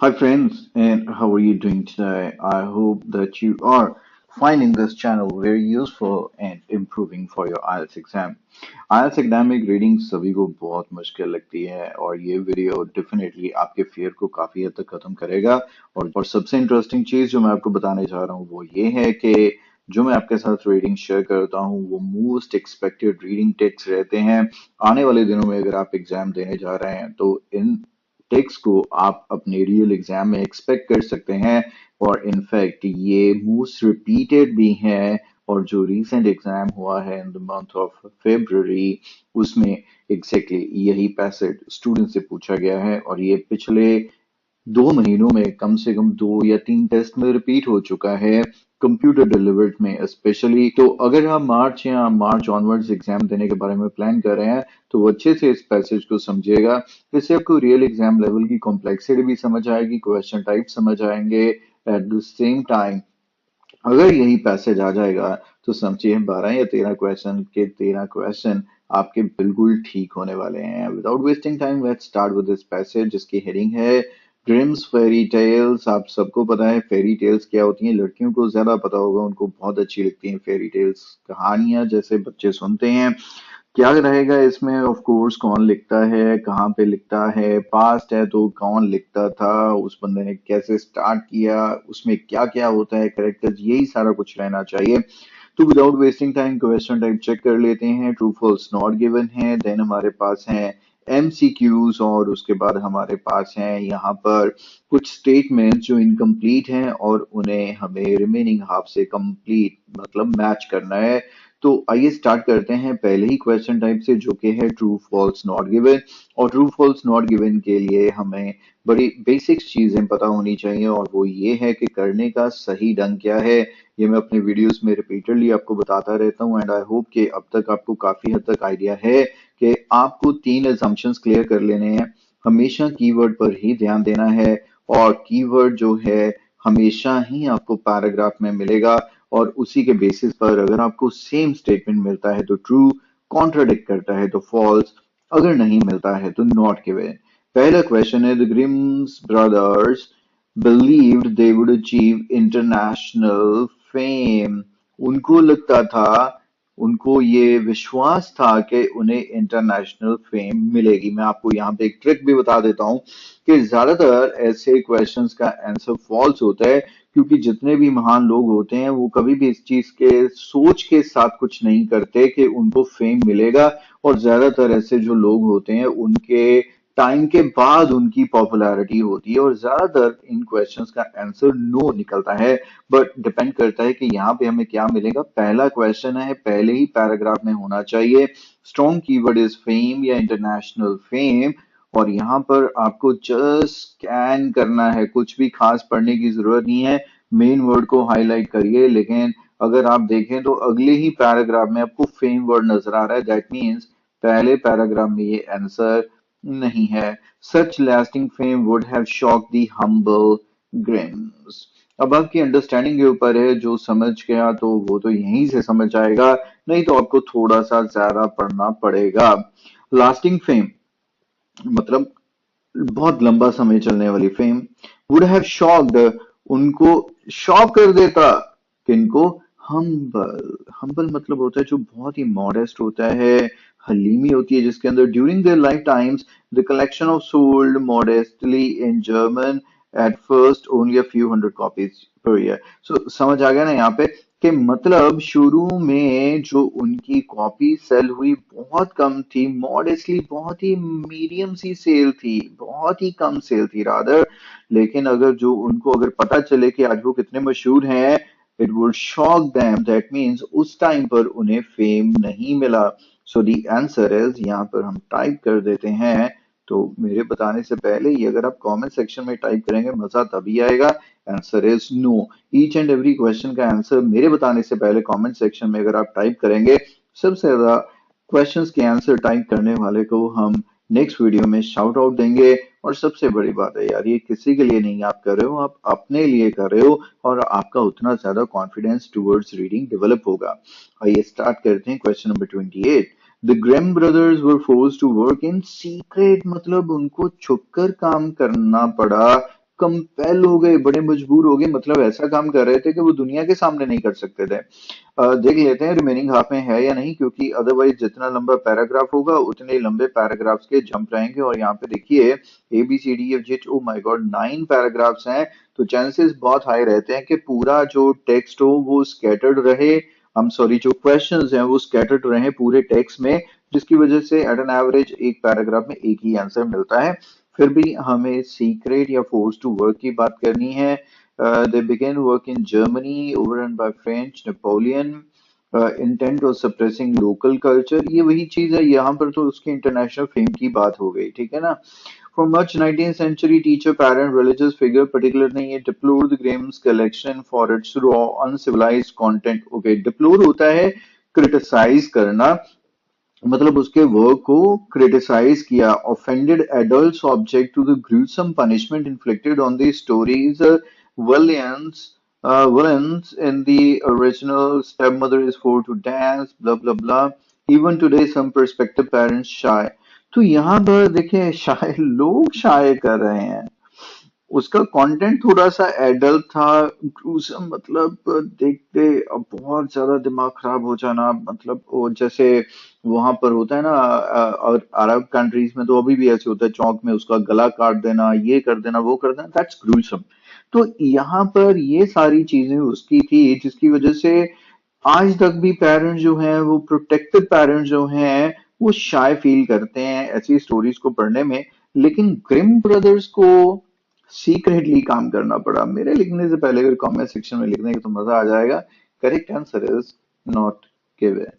Hi friends, and how are you doing today? I hope that you are finding this channel very useful and improving for your IELTS exam. IELTS academic reading सभी को बहुत मुश्किल लगती है और ये video definitely आपके fear को काफी हद तक खत्म करेगा और सबसे इंटरेस्टिंग चीज जो मैं आपको बताने जा रहा हूँ वो ये है कि जो मैं आपके साथ रीडिंग शेयर करता हूँ वो मोस्ट एक्सपेक्टेड रीडिंग टेक्स्ट रहते हैं। आने वाले दिनों में अगर आप एग्जाम देने जा रहे हैं तो इन टेक्स्ट को आप अपने रियल एग्जाम में एक्सपेक्ट कर सकते हैं और इनफैक्ट ये मोस्ट रिपीटेड भी हैं और जो रीसेंट एग्जाम हुआ है in the month of February उसमें एग्जैक्टली यही पैसेज स्टूडेंट से पूछा गया है और ये पिछले 2 महीनों में कम से कम 2 या 3 टेस्ट में रिपीट हो चुका है कंप्यूटर डिलीवर्ड में स्पेशली। तो अगर आप मार्च या मार्च ऑनवर्ड्स एग्जाम देने के बारे में प्लान कर रहे हैं तो वो अच्छे से इस पैसेज को समझिएगा। इससे आपको रियल एग्जाम लेवल की कॉम्प्लेक्सिटी भी समझ आएगी, क्वेश्चन टाइप समझ आएंगे। एट द सेम टाइम अगर यही पैसेज आ जाएगा तो समझिए 12 या 13 क्वेश्चन के 13 क्वेश्चन आपके बिल्कुल ठीक होने वाले हैं। Without wasting time let's start with this passage जिसकी हेडिंग है ग्रिम्स फेरी टेल्स। आप सबको पता है फेरी टेल्स क्या होती हैं, लड़कियों को ज्यादा पता होगा, उनको बहुत अच्छी लगती हैं फेरी टेल्स, कहानियां जैसे बच्चे सुनते हैं। क्या रहेगा इसमें, ऑफ कोर्स कौन लिखता है, कहाँ पे लिखता है, पास्ट है तो कौन लिखता था, उस बंदे ने कैसे स्टार्ट किया, उसमें क्या क्या होता है, कैरेक्टर्स, यही सारा कुछ रहना चाहिए। तो without wasting time question type check कर लेते हैं। ट्रू फॉल्स नॉट गिवन है, देन हमारे पास है एमसीक्यूज और उसके बाद हमारे पास है यहाँ पर कुछ स्टेटमेंट्स जो इनकम्प्लीट हैं और उन्हें हमें रिमेनिंग हाफ से कंप्लीट मतलब मैच करना है। तो आइए स्टार्ट करते हैं पहले ही क्वेश्चन टाइप से जो कि है ट्रू फॉल्स नॉट गिवन। और ट्रू फॉल्स नॉट गिवन के लिए हमें बड़ी बेसिक चीजें पता होनी चाहिए और वो ये है कि करने का सही ढंग क्या है। ये मैं अपने वीडियोस में रिपीटेडली आपको बताता रहता हूँ एंड आई होप कि अब तक आपको काफी हद तक आइडिया है कि आपको 3 assumptions क्लियर कर लेने हैं। हमेशा कीवर्ड पर ही ध्यान देना है और कीवर्ड जो है हमेशा ही आपको पैराग्राफ में मिलेगा और उसी के बेसिस पर अगर आपको सेम स्टेटमेंट मिलता है तो ट्रू, कॉन्ट्राडिक्ट करता है तो फॉल्स, अगर नहीं मिलता है तो नॉट गिवन। पहला क्वेश्चन है the Grimes brothers believed they would achieve international fame। उनको लगता था, उनको ये विश्वास था कि उन्हें इंटरनेशनल फेम मिलेगी। मैं आपको यहाँ पे एक ट्रिक भी बता देता हूँ कि ज्यादातर ऐसे क्वेश्चंस का आंसर फॉल्स होता है क्योंकि जितने भी महान लोग होते हैं वो कभी भी इस चीज के सोच के साथ कुछ नहीं करते कि उनको फेम मिलेगा और ज्यादातर ऐसे जो लोग होते हैं उनके टाइम के बाद उनकी पॉपुलैरिटी होती है और ज्यादातर इन क्वेश्चंस का आंसर नो निकलता है। बट डिपेंड करता है कि यहाँ पे हमें क्या मिलेगा। पहला क्वेश्चन है, पहले ही पैराग्राफ में होना चाहिए स्ट्रॉन्ग कीवर्ड इज फेम या इंटरनेशनल फेम और यहाँ पर आपको जस्ट स्कैन करना है, कुछ भी खास पढ़ने की जरूरत नहीं है। मेन वर्ड को हाईलाइट करिए, लेकिन अगर आप देखें तो अगले ही पैराग्राफ में आपको फेम वर्ड नजर आ रहा है, दैट मीन्स पहले पैराग्राफ में ये आंसर नहीं है। Such lasting fame would have shock the humble Grimms. अब आपकी अंडरस्टैंडिंग के ऊपर है, जो समझ गया तो वो तो यहीं से समझ आएगा, नहीं तो आपको थोड़ा सा ज्यादा पढ़ना पड़ेगा। लास्टिंग फेम मतलब बहुत लंबा समय चलने वाली फेम। वुड हैव शॉक्ड उनको शॉक कर देता, किनको, हम्बल। हम्बल मतलब होता है जो बहुत ही मॉडेस्ट होता है, हलीमी होती है जिसके अंदर। During their life times the collection of sold modestly in German at first only a few hundred copies per year. So समझ आ गया ना यहाँ पे कि मतलब शुरू में जो उनकी कॉपी सेल हुई बहुत कम थी, मॉडेस्टली बहुत ही मीडियम सी सेल थी, बहुत ही कम सेल थी रादर। लेकिन अगर जो उनको अगर पता चले कि आज वो कितने मशहूर हैं, it would shock them, that means उस टाइम पर उन्हें फेम नहीं मिला। सो द आंसर इज, यहाँ पर हम टाइप कर देते हैं। तो मेरे बताने से पहले ही अगर आप कमेंट सेक्शन में टाइप करेंगे मजा तभी आएगा। Answer is no. Each and every question का आंसर मेरे बताने से पहले कमेंट सेक्शन में अगर आप टाइप करेंगे, सबसे ज्यादा क्वेश्चंस के आंसर टाइप करने वाले को हम नेक्स्ट वीडियो में शाउट आउट देंगे। और सबसे बड़ी बात है यार, ये किसी के लिए नहीं आप कर रहे हो, आप अपने लिए कर रहे हो और आपका उतना ज्यादा कॉन्फिडेंस टुवर्ड्स रीडिंग डेवलप होगा। आइए स्टार्ट करते हैं question number 28। The Grimm brothers were forced to work in secret मतलब उनको छुपकर काम करना पड़ा कंपेल हो गए, बड़े मजबूर हो गए, मतलब ऐसा काम कर रहे थे कि वो दुनिया के सामने नहीं कर सकते थे। देख लेते हैं रिमेनिंग हाफ में है या नहीं, क्योंकि अदरवाइज जितना लंबा पैराग्राफ होगा उतने ही लंबे पैराग्राफ्स के जंप रहेंगे। और यहाँ पे देखिए ABCDEFG, oh my God 9 paragraphs हैं, तो चांसेस बहुत हाई रहते हैं कि पूरा जो टेक्स्ट हो वो स्कैटर्ड रहे। हम सॉरी, जो क्वेश्चंस हैं वो स्कैटर्ड रहे पूरे टेक्स्ट में, जिसकी वजह से एट एन एवरेज एक पैराग्राफ में एक ही आंसर मिलता है। फिर भी हमें सीक्रेट या फोर्स टू वर्क की बात करनी है। They began work in Germany, overrun by French, Napoleon. Intent was suppressing local culture. ये वही चीज है, यहाँ पर तो उसकी इंटरनेशनल फेम की बात हो गई, ठीक है ना। For much 19th century, teacher, parent, religious figure, particularly ये deplored Grimm's collection for its raw, uncivilized content. Okay, deplore होता है criticize करना, मतलब उसके वर्क को क्रिटिसाइज किया। Offended adults object to the gruesome punishment inflicted on the stories villains villains in the original. Stepmother is forced to dance, blah blah blah. Even today some prospective parents shy. तो यहाँ पर देखिए शाय लोग शाये कर रहे हैं। उसका कंटेंट थोड़ा सा एडल्ट था, gruesome, मतलब देखते अब बहुत ज्यादा दिमाग खराब हो जाना, मतलब वो जैसे वहां पर होता है ना, और अरब कंट्रीज में तो अभी भी ऐसे होता है, चौक में उसका गला काट देना, ये कर देना, वो कर देना, दैट्स gruesome। तो यहाँ पर ये सारी चीजें उसकी थी, जिसकी वजह से आज तक भी पेरेंट्स जो हैं, वो प्रोटेक्टेड पेरेंट्स जो हैं, वो शाय फील करते हैं ऐसी स्टोरीज को पढ़ने में। लेकिन ग्रिम ब्रदर्स को सीक्रेटली काम करना पड़ा। मेरे लिखने से पहले अगर कमेंट सेक्शन में लिखने का तो मजा आ जाएगा। Correct answer is not given.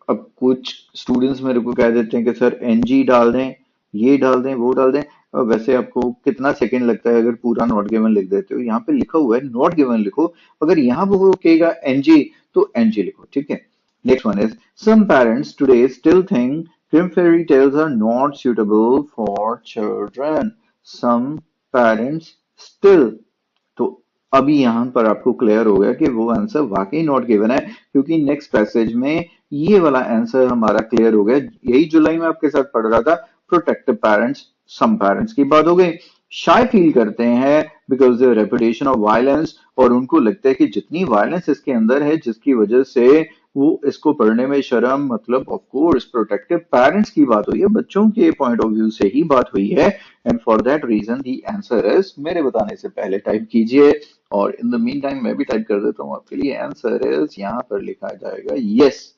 अब कुछ स्टूडेंट्स मेरे को कह देते हैं कि सर NG डाल दें, ये डाल दें, वो डाल दें। वैसे आपको कितना सेकंड लगता है अगर पूरा नॉट गिवन लिख देते हो? यहाँ पे लिखा हुआ है नॉट गिवन लिखो। अगर यहाँ पे वो कहेगा NG तो NG लिखो, ठीक है। Next one is some parents today still think Grimm fairy tales are not suitable for children. Some parents still, तो अभी यहां पर आपको क्लियर हो गया कि वो आंसर वाकई नॉट गिवन है, क्योंकि नेक्स्ट पैसेज में ये वाला आंसर हमारा क्लियर हो गया। यही जुलाई में आपके साथ पढ़ रहा था। प्रोटेक्टिव पेरेंट्स, सम पेरेंट्स की बात हो गई। शाय फील करते हैं because their reputation of violence, और उनको लगता है कि जितनी वायलेंस इसके अंदर है, जिसकी वजह से वो इसको पढ़ने में शर्म, मतलब ऑफ कोर्स प्रोटेक्टिव पेरेंट्स की बात हुई है, बच्चों के पॉइंट ऑफ व्यू से ही बात हुई है। And for that reason the answer is, मेरे बताने से पहले टाइप कीजिए, और इन द मीन टाइम मैं भी टाइप कर देता हूं आपके लिए। आंसर इज यहां पर लिखा जाएगा yes.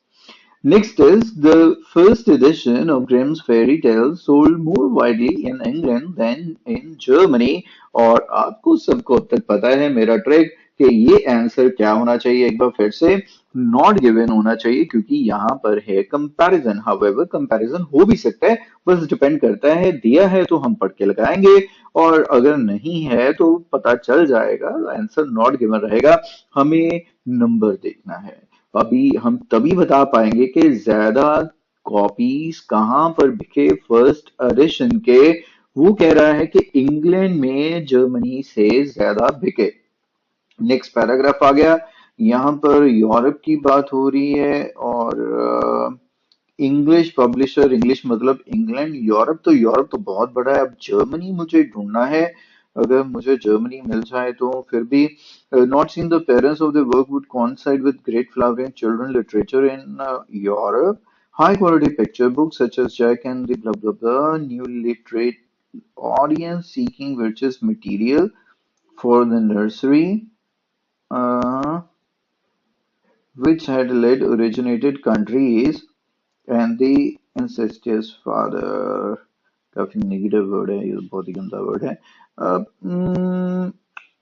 Next is the first edition of Grimm's fairy tales sold more widely in England than in Germany। और आपको सबको अब तक पता है मेरा ट्रिक कि ये आंसर क्या होना चाहिए, एक बार फिर से नॉट गिवन होना चाहिए, क्योंकि यहाँ पर है कंपैरिजन। हाउएवर कंपैरिजन हो भी सकता है, बस डिपेंड करता है, दिया है तो हम पढ़ के लगाएंगे, और अगर नहीं है तो पता चल जाएगा, आंसर नॉट गिवन रहेगा। हमें नंबर देखना है। अभी हम तभी बता पाएंगे कि ज्यादा कॉपीज कहां पर बिके फर्स्ट एडिशन के। वो कह रहा है कि इंग्लैंड में जर्मनी से ज्यादा बिके। नेक्स्ट पैराग्राफ आ गया, यहाँ पर यूरोप की बात हो रही है, और इंग्लिश पब्लिशर, इंग्लिश मतलब इंग्लैंड, यूरोप तो यूरोप तो बहुत बड़ा है। अब जर्मनी मुझे ढूंढना है, अगर मुझे जर्मनी मिल जाए तो फिर भी। Not seen the parents of the work would coincide with great flowering children literature in Europe. High quality picture books such as Jack and the blah blah blah, new literate audience seeking virtuous material for the nursery, uh, which had led originated countries and the incestuous father। काफी negative word है, ये बहुत ही गंदा word है।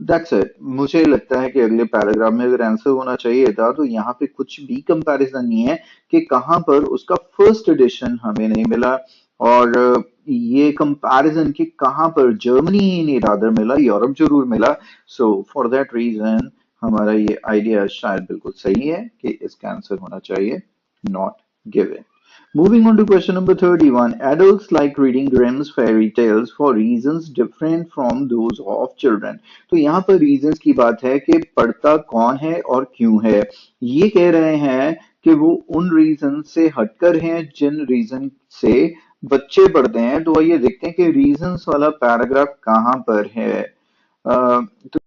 That's it. मुझे लगता है कि अगले पैराग्राफ में अगर आंसर होना चाहिए था, तो यहाँ पे कुछ भी कंपैरिजन नहीं है कि कहां पर उसका फर्स्ट एडिशन हमें नहीं मिला, और ये कंपैरिजन कि कहां पर जर्मनी ही नहीं रादर मिला, यूरोप जरूर मिला। सो फॉर दैट रीजन हमारा ये आइडिया शायद बिल्कुल सही है कि इसका आंसर होना चाहिए not given. Moving on to question number 31. Adults like reading Grimm's fairy tales for reasons different from those of children। तो यहाँ पर reasons की बात है कि पढ़ता कौन है और क्यों है। ये कह रहे हैं कि वो उन रीजन से हटकर हैं जिन रीजन से बच्चे पढ़ते हैं। तो आइए देखते हैं कि रीजंस वाला पैराग्राफ कहाँ पर है। तो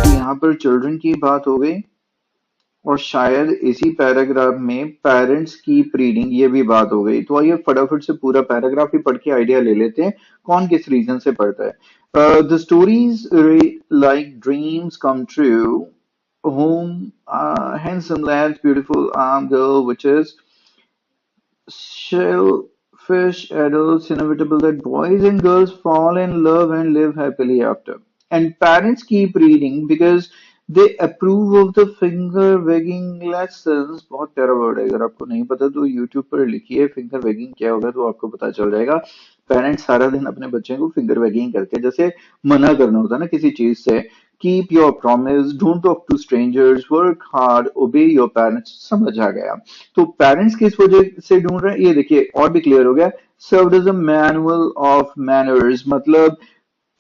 यहाँ पर चिल्ड्रन की बात हो गई और शायद इसी पैराग्राफ में पेरेंट्स कीप रीडिंग ये भी बात हो गई। तो आइए फटाफट से पूरा पैराग्राफ ही पढ़ के आइडिया ले लेते हैं कौन किस रीजन से पढ़ता है। The stories like dreams come true whom handsome lads, beautiful girl, witches, shellfish adults, inevitable that boys and girls fall in love and live happily after. And parents keep reading because they approve of the finger wagging lessons. बहुत प्यारा word है, अगर आपको नहीं पता तो YouTube पर लिखिए फिंगर वैगिंग क्या होगा तो आपको पता चल जाएगा। पेरेंट्स सारा दिन अपने बच्चे को फिंगर वैगिंग करते हैं, जैसे मना करना होता है ना किसी चीज से। Keep your promise, don't talk to strangers, work hard, obey your parents. समझ आ गया। तो पेरेंट्स किस वजह से ढूंढ रहे हैं ये देखिए और भी क्लियर हो गया। Served as a manual of manners, मतलब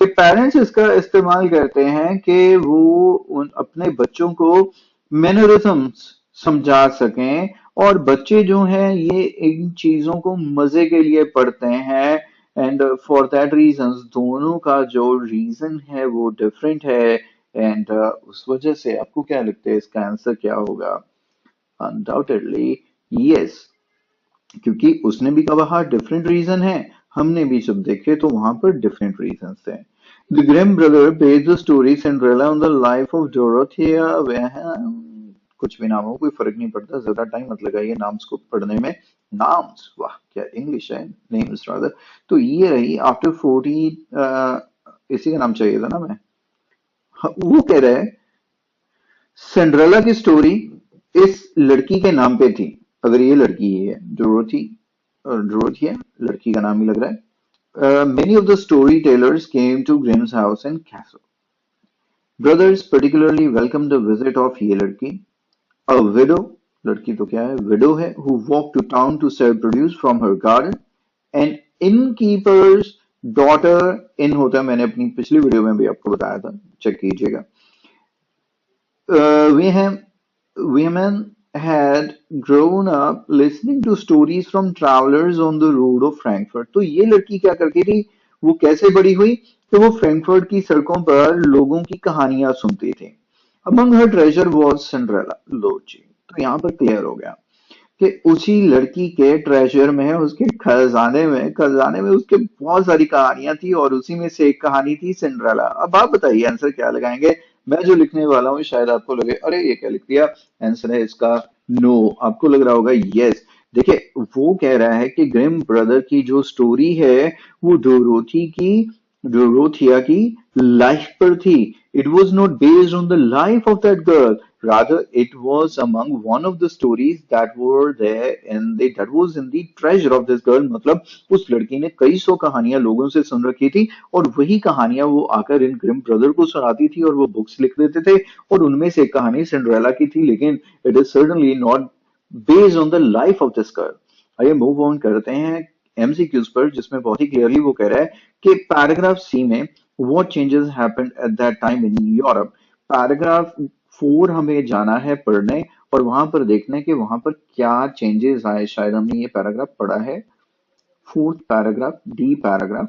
कि पेरेंट्स इसका इस्तेमाल करते हैं कि वो उन अपने बच्चों को मैनरिज्म्स समझा सकें, और बच्चे जो हैं ये इन चीजों को मजे के लिए पढ़ते हैं। एंड फॉर दैट रीजन दोनों का जो रीजन है वो डिफरेंट है। एंड उस वजह से आपको क्या लगता है इसका आंसर क्या होगा? अनडाउटेडली यस, क्योंकि उसने भी कहा डिफरेंट रीजन है, हमने भी जब देखे तो वहां पर डिफरेंट रीजन थे। The Grimm brother based the story Cinderella on the life of Dorothea. वह कुछ भी नाम हो कोई फर्क नहीं पड़ता, ज्यादा टाइम मत लगाइए नाम्स को पढ़ने में। नाम्स, वाह क्या इंग्लिश है, नेम्स रादर। तो ये रही आफ्टर 40, इसी का नाम चाहिए था ना मैं। हाँ, वो कह रहा है सिंड्रेला की स्टोरी इस लड़की के नाम पे थी। अगर ये लड़की ही है डोरोथी, डोरोथिया लड़की का नाम ही लग रहा है। Many of the storytellers came to Grimm's house and castle. Brothers particularly welcomed the visit of ये लड़की, a widow, लड़की तो क्या है widow है, who walked to town to sell produce from her garden, and innkeeper's daughter, इन होता है, मैंने अपनी पिछली वीडियो में भी आपको बताया था, चेक कीजिएगा। Women had grown up listening to stories from travelers on the road of Frankfurt। तो ये लड़की क्या करती थी, वो कैसे बड़ी हुई कि वो फ्रैंकफर्ट की सड़कों पर लोगों की कहानियां सुनती थी। Among her treasure was Cinderella। लो जी, तो यहाँ पर क्लियर हो गया कि उसी लड़की के ट्रेजर में, उसके खजाने में उसके बहुत सारी कहानियां थी और उसी में से एक कहानी थी सिंड्रेला। अब आप बताइए आंसर क्या लगाएंगे? मैं जो लिखने वाला हूँ शायद आपको लगे अरे ये क्या लिख दिया, आंसर है इसका नो। आपको लग रहा होगा यस। देखिए वो कह रहा है कि ग्रिम ब्रदर की जो स्टोरी है वो डोरोथिया की लाइफ पर थी। It was not based on the life of that girl, rather it was among one of the stories that were there and that was in the treasure of this girl। मतलब उस लड़की ने कई सौ कहानियां लोगों से सुन रखी थी और वही कहानियां वो आकर इन ग्रिम ब्रदर को सुनाती थी और वो बुक्स लिख देते थे और उनमें से एक कहानी सिंड्रेला की थी, लेकिन it is certainly not based on the life of this girl. आइए मूव ऑन करते हैं एमसीक्यूज पर, जिसमें बहुत ही क्लियरली वो कह रहा है कि पैराग्राफ सी में what changes happened at that time in Europe. Paragraph 4 हमें जाना है पढ़ने और वहां पर देखना है कि वहां पर क्या चेंजेस आए। शायद हमने ये पैराग्राफ पढ़ा है, fourth paragraph, D paragraph.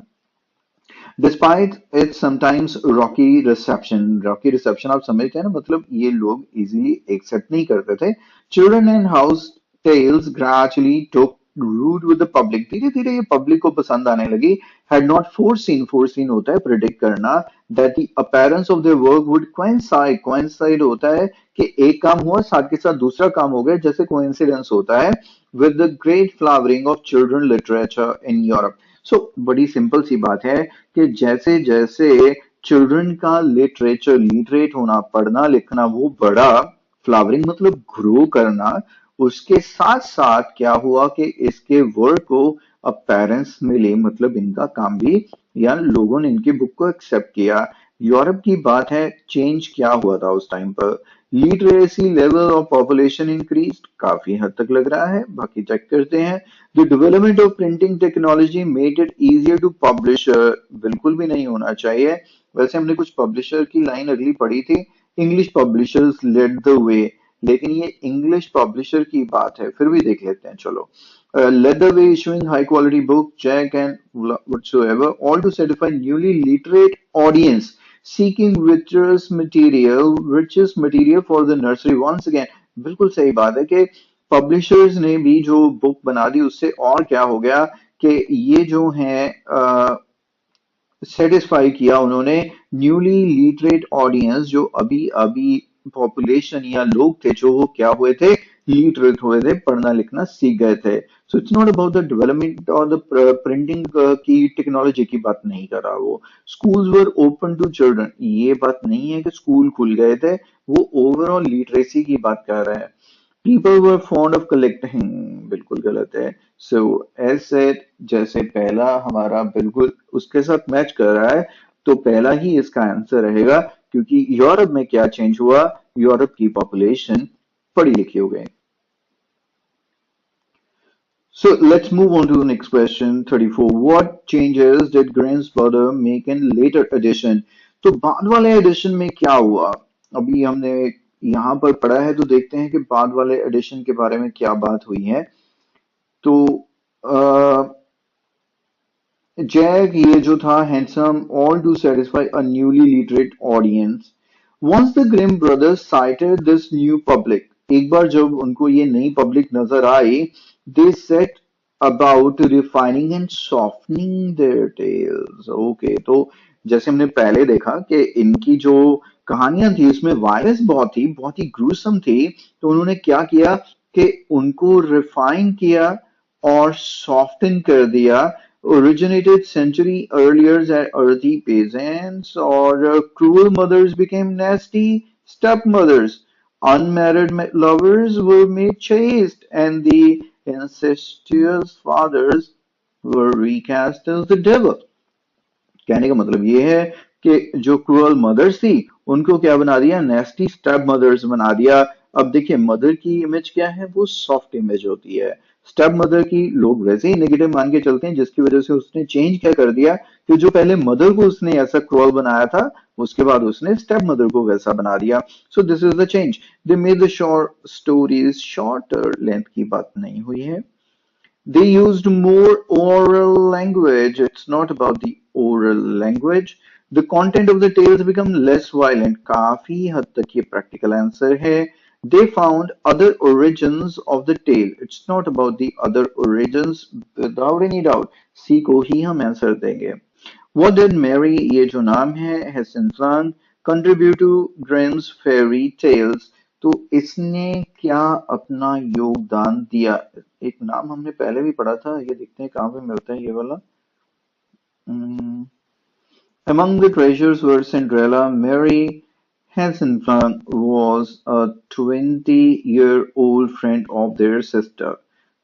Despite it sometimes Rocky reception आप समझते हैं ना, मतलब ये लोग इजीली एक्सेप्ट नहीं करते थे। Children and house tales gradually took root with the public. धीरे धीरे ये पब्लिक को पसंद आने लगी। हैड नॉट फोरसीन होता है प्रिडिक्ट करना, that the appearance of their work would coincide होता है कि एक काम हुआ साथ के साथ दूसरा काम हो गया, जैसे कोइंसिडेंस होता है with the great flowering of children literature in Europe. So बड़ी सिंपल सी बात है कि जैसे जैसे चिल्ड्रन का लिटरेचर, लिटरेट होना, पढ़ना लिखना वो बड़ा, फ्लावरिंग मतलब ग्रो करना, उसके साथ साथ क्या हुआ कि इसके वर्क को अब पेरेंट्स मिले, मतलब इनका काम भी, या लोगों ने इनकी बुक को एक्सेप्ट किया। यूरोप की बात है, चेंज क्या हुआ था उस टाइम पर? Literacy level of population increase, काफी हद तक लग रहा है, बाकी चेक करते हैं। The development of printing technology made it easier to publish, बिल्कुल भी नहीं होना चाहिए। वैसे हमने कुछ पब्लिशर की लाइन अगली पढ़ी थी, English publishers led the way, लेकिन ये इंग्लिश पब्लिशर की बात है, फिर भी देख लेते हैं चलो। Led the way issuing high quality book, check and whatsoever, all to satisfy newly literate audience seeking richest material for the nursery. Once again, बिल्कुल सही बात है कि पब्लिशर्स ने भी जो बुक बना दी उससे और क्या हो गया कि ये जो है सेटिस्फाई किया उन्होंने न्यूली लिटरेट ऑडियंस, जो अभी अभी पॉपुलेशन या लोग थे जो वो क्या हुए थे, लिटरेट हुए थे, पढ़ना लिखना सीख गए थे। So it's not about the development और द प्रिंटिंग की टेक्नोलॉजी की बात नहीं कर रहा वो। Schools were open to children, ये बात नहीं है कि स्कूल खुल गए थे, वो ओवरऑल लिटरेसी की बात कर रहे हैं। People were fond of collecting, बिल्कुल गलत है। So as said, जैसे पहला हमारा बिल्कुल उसके साथ मैच कर रहा है, तो पहला ही इसका आंसर रहेगा, क्योंकि यूरोप में क्या चेंज हुआ, यूरोप की पॉपुलेशन पढ़ी लिखी हो गई। So let's move on to the next question, 34. What changes did Grimm's brother make in later edition? तो बाद वाले एडिशन में क्या हुआ, अभी हमने यहाँ पर पढ़ा है, तो देखते हैं कि बाद वाले एडिशन के बारे में क्या बात हुई है। तो जैक ये जो था handsome all too satisfy a newly literate audience, once the Grimm brothers sighted this new public, एक बार जब उनको ये नई पब्लिक नजर आई, they set about refining and softening their tales. Okay, तो जैसे हमने पहले देखा कि इनकी जो कहानियां थी उसमें वायरस बहुत ही ग्रूसम थी, तो उन्होंने क्या किया कि उनको रिफाइन किया और soften कर दिया। Originated century earlier as earthy peasants, or cruel mothers became nasty stepmothers. Unmarried lovers were made chaste, and the incestuous fathers were recast as the devil. कहने का मतलब ये है कि जो क्रूअल मदर्स थी उनको क्या बना दिया, नेस्टी स्टेप मदर्स बना दिया। अब देखिए मदर की इमेज क्या है, वो सॉफ्ट इमेज होती है। स्टेप मदर की लोग वैसे ही नेगेटिव मान के चलते हैं, जिसकी वजह से उसने चेंज क्या कर दिया कि जो पहले मदर को उसने ऐसा क्रूअल बनाया था, उसके बाद उसने स्टेप मदर को वैसा बना दिया। So this is the change. They made the short stories shorter, length की बात नहीं हुई है। They used more oral language. It's not about the oral language. The content of the tales become less violent. काफी हद तक ये practical answer है। They found other origins of the tale. It's not about the other origins, without any doubt. C को ही हम answer देंगे। What did Mary, ये जो नाम है, Hessenplan, contribute to Grimm's fairy tales? तो इसने क्या अपना योगदान दिया? एक नाम हमने पहले भी पढ़ा था, ये देखते हैं कहाँ पे मिलता है ये वाला। Among the treasures were Cinderella. Mary Hessenplan was a 20-year-old friend of their sister.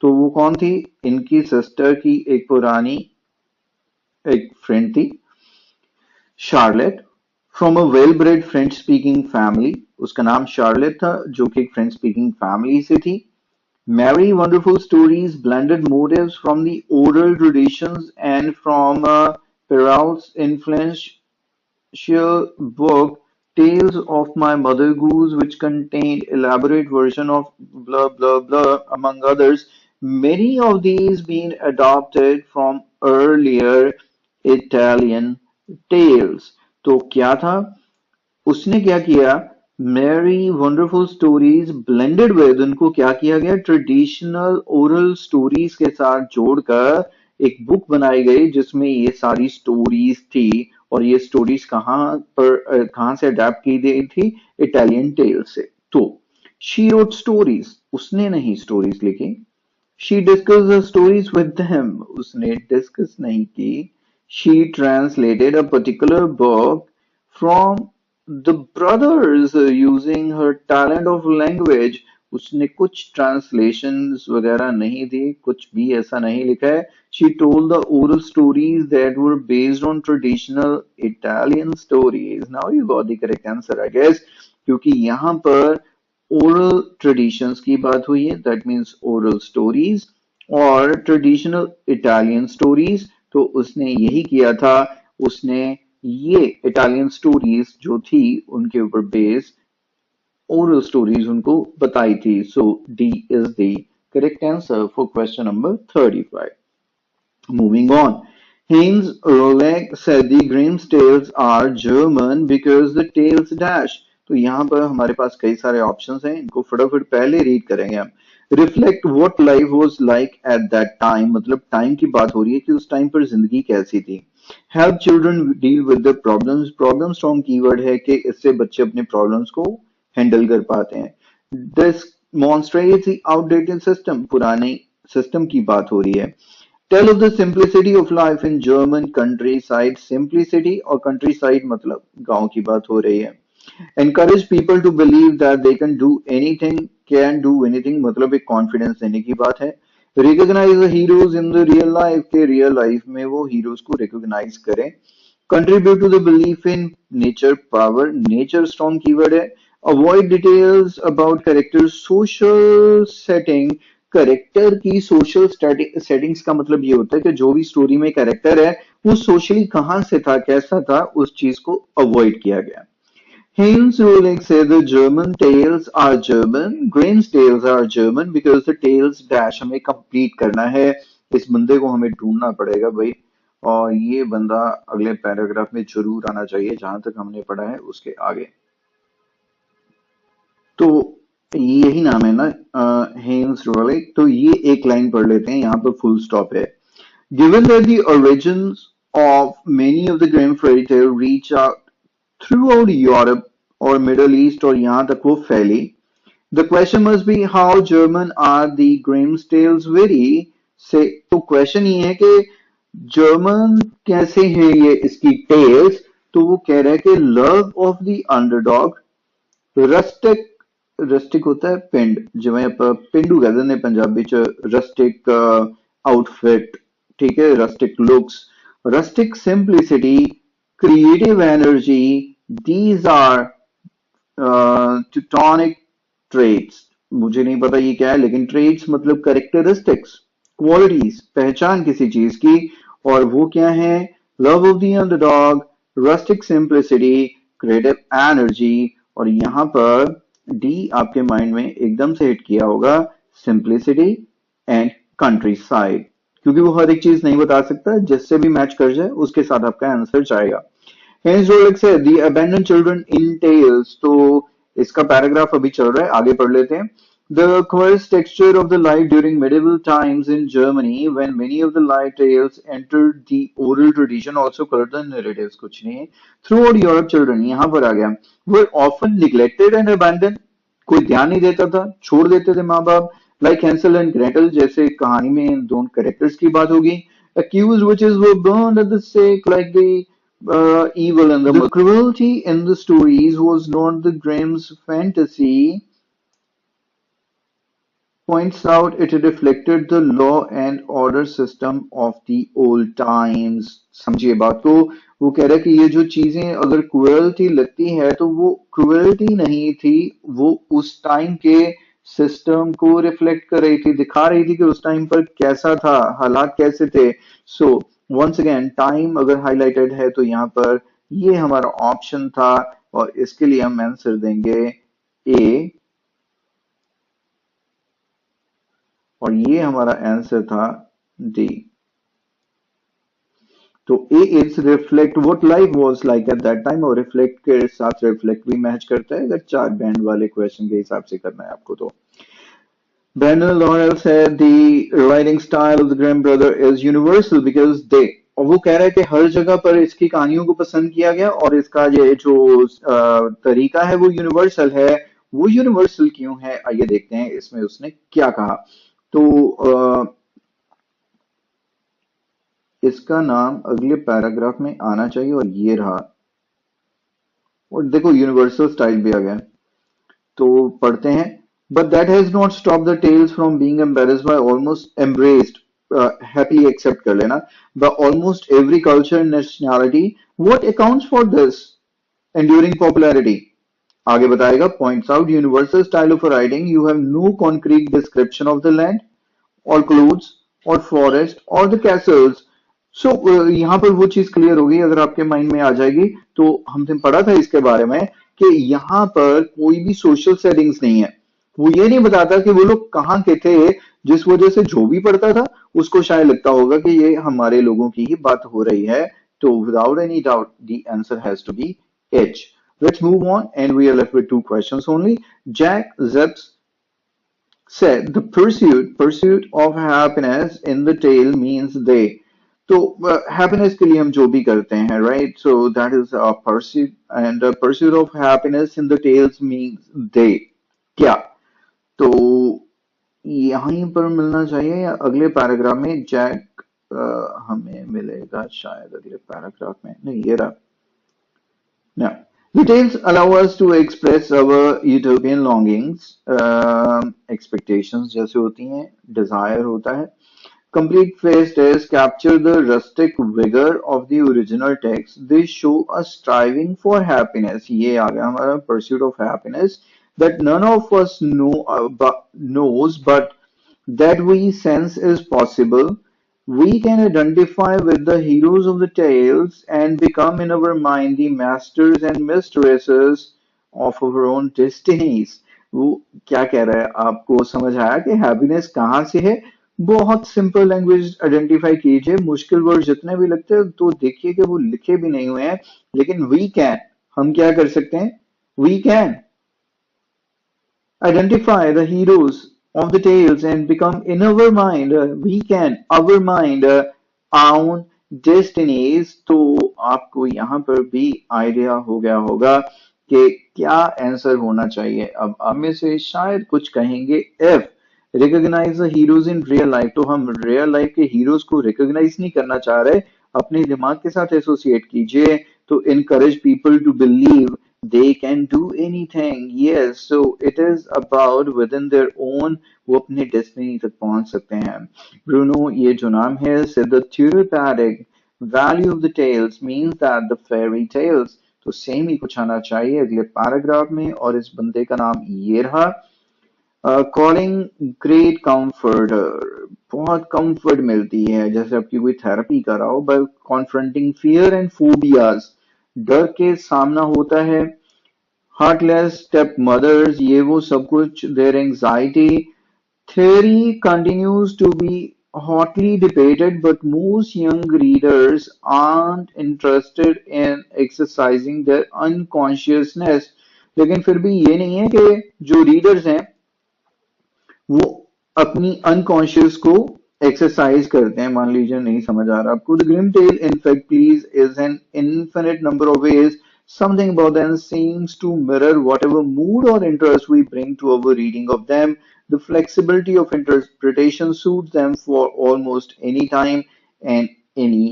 तो वो कौन थी? इनकी सिस्टर की एक पुरानी एक फ्रेंड थी, Charlotte, from a well bread French speaking family. उसका नाम शार्लेट था, जो कि एक फ्रेंच स्पीकिंग फैमिली से थी। Mary wonderful stories blended motives from the oral traditions and from Perrault's influential book Tales of My Mother Goose, which contained elaborate version of blah blah blah, among others. Many of these being adopted from earlier Italian tales. तो क्या था, उसने क्या किया, many wonderful stories blended with, उनको क्या किया गया, ट्रेडिशनल ओरल स्टोरीज के साथ जोड़कर एक बुक बनाई गई जिसमें ये सारी स्टोरीज थी। और ये स्टोरीज कहाँ से अडेप्ट की गई थी, इटालियन टेल से। तो शी रोट स्टोरीज, उसने नहीं स्टोरीज लिखी। She discuss the stories with him, उसने डिस्कस नहीं की। She translated a particular book from the brothers using her talent of language, उसने कुछ ट्रांसलेशंस वगैरह नहीं दी, कुछ भी ऐसा नहीं लिखा है। She told the oral stories that were based on traditional Italian stories. Now you got the correct answer, I guess. क्योंकि यहाँ पर ओरल ट्रेडिशंस की बात हुई है, दैट मीन्स ओरल स्टोरीज और ट्रेडिशनल इटालियन स्टोरीज। तो उसने यही किया था, उसने ये इटालियन स्टोरीज जो थी उनके ऊपर बेस्ड oral stories उनको बताई थी। So D is the correct answer for question number 35. Moving on. Heinz Rollek said the Grimm's tales are German because the tales dash. तो यहाँ पर हमारे पास कई सारे ऑप्शंस हैं, इनको फटाफट पहले रीड करेंगे हम। Reflect what life was like at that time, मतलब टाइम की बात हो रही है कि उस टाइम पर जिंदगी कैसी थी। Help children deal with the problems, problem strong keyword है कि इससे बच्चे अपने प्रॉब्लम्स को हैंडल कर पाते हैं। डेमोन्स्ट्रेट्स द आउटडेटेड सिस्टम, पुराने सिस्टम की बात हो रही है। Tell of the simplicity of life in German countryside, simplicity और कंट्री साइड मतलब गांव की बात हो रही है। Encourage people to believe that they can do anything मतलब एक कॉन्फिडेंस देने की बात है। Recognise the heroes in the real life, के रियल लाइफ में वो हीरोज को रिकॉग्नाइज करें। Contribute to the belief in nature power, nature strong keyword है। Avoid details about character social setting, character की सोशल सेटिंग्स का मतलब ये होता है कि जो भी स्टोरी में कैरेक्टर है वो सोशली कहाँ से था, कैसा था, उस चीज को अवॉइड किया गया। Heinz Rühlig said the German tales are German, Grimm's tales are German because the tales dash, हमें कंप्लीट करना है, इस बंदे को हमें ढूंढना पड़ेगा भाई, और ये बंदा अगले पैराग्राफ में जरूर आना चाहिए जहां तक हमने पढ़ा है उसके आगे। तो यही नाम है ना, हेन्स रोलिक। तो ये एक लाइन पढ़ लेते हैं, यहाँ पर फुल स्टॉप है। Given that the origins of many of the Grimm fairy tale reach out throughout Europe और मिडल ईस्ट और यहाँ तक वो फैली, the question must be how German are the Grimms tales very से। तो question ये है कि जर्मन कैसे हैं ये इसकी टेल्स। तो वो कह रहा है कि love of the underdog, rustic, rustic होता है पिंड, जिवें ਆਪਾਂ ਪਿੰਡੂ ਕਹਿੰਦੇ ਨੇ ਪੰਜਾਬੀ ਚ, ਰਸਟਿਕ आउटफिट, ठीक है, rustic looks, rustic simplicity, creative energy, these are tectonic traits. मुझे नहीं पता ये क्या है, लेकिन ट्रेट्स मतलब कैरेक्टरिस्टिक्स, क्वालिटीज, पहचान किसी चीज की, और वो क्या है, love of the underdog, rustic simplicity, creative energy, और यहां पर डी आपके माइंड में एकदम से हिट किया होगा, सिंप्लिसिटी एंड कंट्री साइड, क्योंकि वो हर एक चीज नहीं बता सकता, जिससे भी मैच कर जाए उसके साथ आपका आंसर जाएगा। Hence Rolex है The Abandoned Children in Tales, तो इसका पैराग्राफ अभी चल रहा है, आगे पढ़ लेते हैं। The coarse texture of the life during medieval times in Germany, when many of the life tales entered the oral tradition, also called the narratives, कुछ नहीं है, throughout Europe children, यहाँ पर आ गया, were often neglected and abandoned, कोई ध्यान नहीं देता था, छोड़ देते थे माँ बाप। Like Hansel and Gretel, जैसे कहानी में दोनों कैरेक्टर्स की बात होगी। Accused witches were burned at the stake like the evil and the cruelty in the stories was not the Grimm's fantasy, points out it reflected the law and order system of the old times। समझिए बात को, वो कह रहा है कि ये जो चीजें अगर क्रुएल्टी लगती है तो वो क्रुएल्टी नहीं थी, वो उस टाइम के सिस्टम को रिफ्लेक्ट कर रही थी, दिखा रही थी कि उस टाइम पर कैसा था, हालात कैसे थे। सो वंस अगेन टाइम अगर हाईलाइटेड है तो यहाँ पर ये हमारा ऑप्शन था, और इसके लिए हम आंसर देंगे ए, और ये हमारा आंसर था डी। तो A is reflect what life was like at that time, और रिफ्लेक्ट के साथ रिफ्लेक्ट भी मैच करता है अगर चार बैंड वाले क्वेश्चन के हिसाब से करना है आपको तो। Brandon Laurel said the writing style of the Grimm brother is universal because they, और वो कह रहा है कि हर जगह पर इसकी कहानियों को पसंद किया गया, और इसका ये जो तरीका है वो यूनिवर्सल है। वो यूनिवर्सल क्यों है, आइए देखते हैं इसमें उसने क्या कहा। तो इसका नाम अगले पैराग्राफ में आना चाहिए, और ये रहा, और देखो यूनिवर्सल स्टाइल भी आ गया। तो पढ़ते हैं। But that has not stopped the tales from being embarrassed by almost embraced, happily accept कर लेना, by almost every culture and nationality. What accounts for this enduring popularity? आगे बताएगा points out universal style of writing you have no concrete description of the land और clothes और forest और the castles. So यहाँ पर वो चीज clear होगी अगर आपके माइंड में आ जाएगी। तो हमने पढ़ा था इसके बारे में कि यहाँ पर कोई भी सोशल सेटिंग्स नहीं है। वो ये नहीं बताता कि वो लोग कहाँ के थे, जिस वजह से जो भी पढ़ता था उसको शायद लगता होगा कि ये हमारे लोगों की ही बात हो रही है। तो without any doubt the answer has to be H. Let's move on, and we are left with two questions only. Jack Zepps said the pursuit of happiness in the tale means they। तो happiness के लिए हम जो भी करते हैं, right? So that is a pursuit, and the pursuit of happiness in the tales means they। क्या? तो यहीं पर मिलना चाहिए या अगले पैराग्राफ में? जैक हमें मिलेगा शायद अगले पैराग्राफ में, नहीं ये रहा। Now, details allow us to express our utopian longings, expectations जैसे होती हैं, desire होता है। Complete phrase tests capture the rustic vigor of the original text. They show us striving for happiness. ये आ गया हमारा pursuit of happiness that none of us knows, but that we sense is possible. We can identify with the heroes of the tales and become in our mind the masters and mistresses of our own destinies। वो क्या कह रहा है, आपको समझ आया कि happiness कहाँ से है? बहुत सिंपल लैंग्वेज आइडेंटिफाई कीजिए, मुश्किल वर्ड जितने भी लगते हैं तो देखिए कि वो लिखे भी नहीं हुए हैं, लेकिन वी कैन, हम क्या कर सकते हैं? We can identify the heroes of the tales and become in our mind, we can our mind own destinies। तो आपको यहाँ पर भी आइडिया हो गया होगा कि क्या आंसर होना चाहिए। अब आप में से शायद कुछ कहेंगे F, recognise the heroes in real life. तो हम रियल लाइफ के हीरोज को रिकॉग्नाइज नहीं करना चाह रहे, अपने दिमाग के साथ एसोसिएट कीजिए। तो encourage people to believe they can do anything। Yes, so it is about within their own, वो अपने डेस्टिनी तक पहुंच सकते हैं। ब्रूनो ये जो नाम है said the therapeutic value of the tales means that the fairy tales। तो सेम ही कुछ आना चाहिए अगले पैराग्राफ में, और इस बंदे का नाम ये रहा। कॉलिंग ग्रेट कंफर्टर, बहुत कंफर्ट मिलती है जैसे आपकी कोई थेरेपी कर रहा हो। बाय कॉन्फ्रंटिंग फियर एंड फोबियाज, डर के सामना होता है। हार्टलेस स्टेप मदर्स, ये वो सब कुछ, their anxiety. Theory continues to be hotly debated, but most young readers aren't interested in exercising their unconsciousness। लेकिन फिर भी ये नहीं है कि जो रीडर्स हैं वो अपनी अनकॉन्शियस को एक्सरसाइज करते हैं। मान लीजिए नहीं समझ आ रहा आपको, the Grimm tale in fact please is an infinite number of ways something about them seems to mirror whatever mood or interest we bring to our reading of them। The flexibility of interpretation suits them for almost any time and any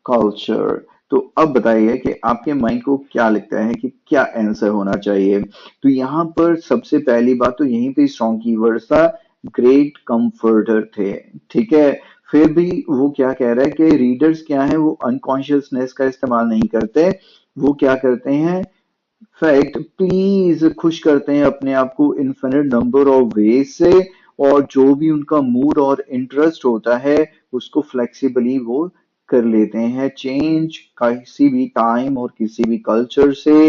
culture। तो अब बताइए कि आपके mind को क्या लगता है कि क्या आंसर होना चाहिए? तो यहाँ पर सबसे पहली बात तो यहीं पे स्ट्रॉन्ग कीवर्ड था, ग्रेट कंफर्टर थे। ठीक है, फिर भी वो क्या कह रहा है कि रीडर्स क्या है, वो अनकॉन्शियसनेस का इस्तेमाल नहीं करते, वो क्या करते हैं, फैक्ट प्लीज खुश करते हैं अपने आप को इन्फिनिट नंबर ऑफ वेज से, और जो भी उनका मूड और इंटरेस्ट होता है उसको फ्लेक्सिबली वो कर लेते हैं चेंज किसी भी टाइम और किसी भी कल्चर से।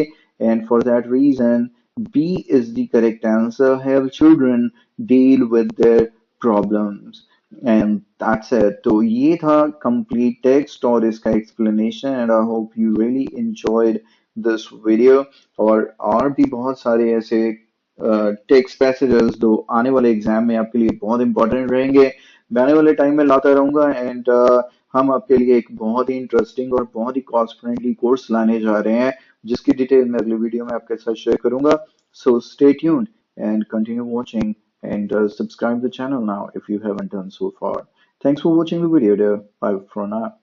And for that reason B is the correct answer, help children deal with their problems. And that's it. तो ये था कंप्लीट टेक्स्ट और इसका explanation, and I hope you really enjoyed this video. और भी बहुत सारे ऐसे टेक्स्ट पैसेजेस जो आने वाले एग्जाम में आपके लिए बहुत इंपॉर्टेंट रहेंगे, मैं आने वाले टाइम में लाता रहूंगा। एंड हम आपके लिए एक बहुत ही इंटरेस्टिंग और बहुत ही कॉस्ट फ्रेंडली कोर्स लाने जा रहे हैं, जिसकी डिटेल मैं अगले वीडियो में आपके साथ शेयर करूंगा। So stay tuned and continue watching, and subscribe the channel now if you haven't done so far। Thanks for watching the video, dear. Bye for now।